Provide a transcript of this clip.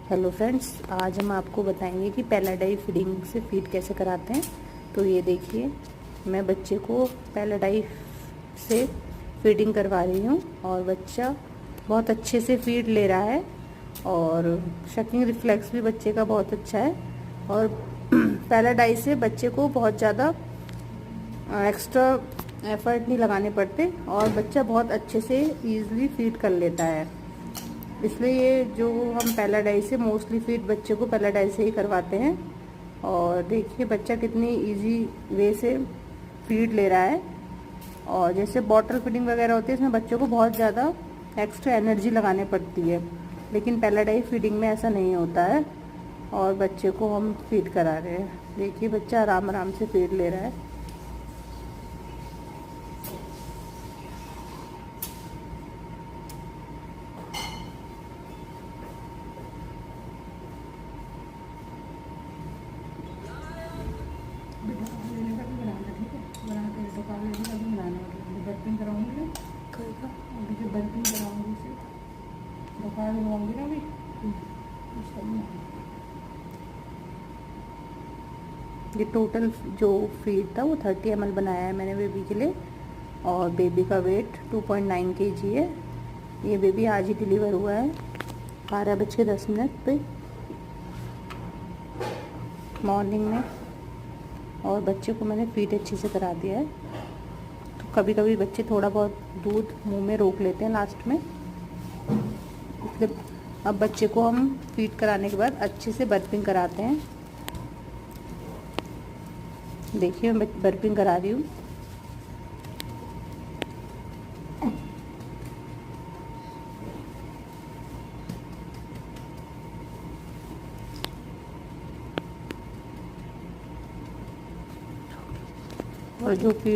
Hello friends, आज हम आपको बताएंगे कि पैलाडाई फीडिंग से फीड कैसे कराते हैं। तो ये देखिए, मैं बच्चे को पैलाडाई से फीडिंग करवा रही हूँ और बच्चा बहुत अच्छे से फीड ले रहा है और शकिंग रिफ्लेक्स भी बच्चे का बहुत अच्छा है। और पैलाडाई से बच्चे को बहुत ज़्यादा एक्स्ट्रा एफर्ट नहीं लगाने पड़ते और बच्चा बहुत अच्छे से ईज़िली फीड कर लेता है। इसलिए ये जो हम पैलाडाई से मोस्टली फीड बच्चे को पैलाडाई से ही करवाते हैं। और देखिए बच्चा कितनी इजी वे से फीड ले रहा है। और जैसे बॉटल फीडिंग वगैरह होती है, इसमें बच्चों को बहुत ज़्यादा एक्स्ट्रा एनर्जी लगानी पड़ती है, लेकिन पैलाडाई फीडिंग में ऐसा नहीं होता है और बच्चे को हम फीड करा रहे हैं। देखिए बच्चा आराम आराम से फीड ले रहा है। बर्पिंग कराऊंगी अभी जो बर्पिंग कराऊंगी उसे बुखार लगवाऊंगी ना अभी। ये टोटल जो फीड था वो 30 ml बनाया है मैंने बेबी के लिए और बेबी का वेट 2.9 kg है। ये बेबी आज ही डिलीवर हुआ है 12:10 पे मॉर्निंग में। और बच्चे को मैंने फीड अच्छे से करा दिया है। तो कभी कभी बच्चे थोड़ा बहुत दूध मुंह में रोक लेते हैं लास्ट में, इसलिए अब बच्चे को हम फीड कराने के बाद अच्छे से बर्पिंग कराते हैं। देखिए मैं बर्पिंग करा रही हूँ। और जो फीड